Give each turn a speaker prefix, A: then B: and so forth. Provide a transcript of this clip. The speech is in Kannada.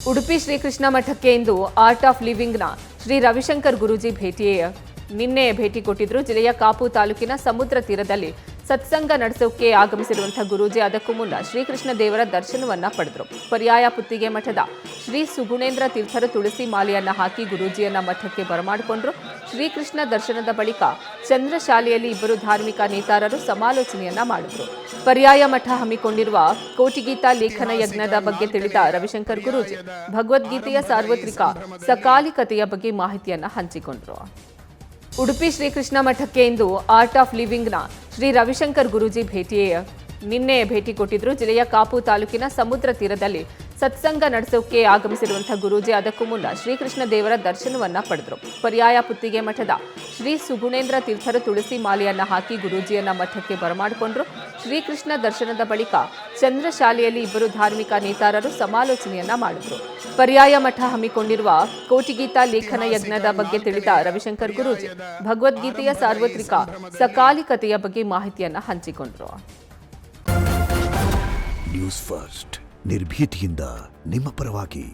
A: ಉಡುಪಿ ಶ್ರೀಕೃಷ್ಣ ಮಠಕ್ಕೆ ಇಂದು ಆರ್ಟ್ ಆಫ್ ಲಿವಿಂಗ್ನ ಶ್ರೀ ರವಿಶಂಕರ್ ಗುರೂಜಿ ನಿನ್ನೆ ಭೇಟಿ ಕೊಟ್ಟಿದ್ರು. ಜಿಲ್ಲೆಯ ಕಾಪು ತಾಲೂಕಿನ ಸಮುದ್ರ ತೀರದಲ್ಲಿ ಸತ್ಸಂಗ ನಡೆಸೋಕೆ ಆಗಮಿಸಿರುವಂತಹ ಗುರೂಜಿ ಅದಕ್ಕೂ ಮುನ್ನ ಶ್ರೀಕೃಷ್ಣ ದೇವರ ದರ್ಶನವನ್ನ ಪಡೆದರು. ಪರ್ಯಾಯ ಪುತ್ತಿಗೆ ಮಠದ ಶ್ರೀ ಸುಗುಣೇಂದ್ರ ತೀರ್ಥರು ತುಳಸಿ ಮಾಲೆಯನ್ನ ಹಾಕಿ ಗುರೂಜಿಯನ್ನ ಮಠಕ್ಕೆ ಬರಮಾಡಿಕೊಂಡ್ರು. ಶ್ರೀಕೃಷ್ಣ ದರ್ಶನದ ಬಳಿಕ ಚಂದ್ರಶಾಲೆಯಲ್ಲಿ ಇಬ್ಬರು ಧಾರ್ಮಿಕ ನೇತಾರರು ಸಮಾಲೋಚನೆಯನ್ನ ಮಾಡಿದ್ರು. ಪರ್ಯಾಯ ಮಠ ಹಮ್ಮಿಕೊಂಡಿರುವ ಕೋಟಿಗೀತಾ ಲೇಖನ ಯಜ್ಞದ ಬಗ್ಗೆ ತಿಳಿದ ರವಿಶಂಕರ್ ಗುರೂಜಿ ಭಗವದ್ಗೀತೆಯ ಸಾರ್ವತ್ರಿಕ ಸಕಾಲಿಕತೆಯ ಬಗ್ಗೆ ಮಾಹಿತಿಯನ್ನ ಹಂಚಿಕೊಂಡರು. ಉಡುಪಿ ಶ್ರೀಕೃಷ್ಣ ಮಠಕ್ಕೆ ಇಂದು ಆರ್ಟ್ ಆಫ್ ಲಿವಿಂಗ್ನ ಶ್ರೀ ರವಿಶಂಕರ್ ಗುರೂಜಿ ನಿನ್ನೆ ಭೇಟಿ ಕೊಟ್ಟಿದ್ರು. ಜಿಲ್ಲೆಯ ಕಾಪು ತಾಲೂಕಿನ ಸಮುದ್ರ ತೀರದಲ್ಲಿ ಸತ್ಸಂಗ ನಡೆಸೋಕೆ ಆಗಮಿಸಿರುವಂತಹ ಗುರೂಜಿ ಅದಕ್ಕೂ ಮುನ್ನ ಶ್ರೀಕೃಷ್ಣ ದೇವರ ದರ್ಶನವನ್ನ ಪಡೆದರು. ಪರ್ಯಾಯ ಪುತ್ತಿಗೆ ಮಠದ ಶ್ರೀ ಸುಗುಣೇಂದ್ರ ತೀರ್ಥರು ತುಳಸಿ ಮಾಲೆಯನ್ನ ಹಾಕಿ ಗುರೂಜಿಯನ್ನ ಮಠಕ್ಕೆ ಬರಮಾಡಿಕೊಂಡ್ರು. ಶ್ರೀಕೃಷ್ಣ ದರ್ಶನದ ಬಳಿಕ ಚಂದ್ರಶಾಲೆಯಲ್ಲಿ ಇಬ್ಬರು ಧಾರ್ಮಿಕ ನೇತಾರರು ಸಮಾಲೋಚನೆಯನ್ನ ಮಾಡಿದ್ರು. ಪರ್ಯಾಯ ಮಠ ಹಮ್ಮಿಕೊಂಡಿರುವ ಕೋಟಿಗೀತಾ ಲೇಖನ ಯಜ್ಞದ ಬಗ್ಗೆ ತಿಳಿದ ರವಿಶಂಕರ್ ಗುರೂಜಿ ಭಗವದ್ಗೀತೆಯ ಸಾರ್ವತ್ರಿಕ ಸಕಾಲಿಕತೆಯ ಬಗ್ಗೆ ಮಾಹಿತಿಯನ್ನ ಹಂಚಿಕೊಂಡರು.
B: ನ್ಯೂಸ್ ಫಸ್ಟ್ ನಿರ್ಭೀತಿಯಿಂದ ನಿಮ್ಮ ಪರವಾಗಿ.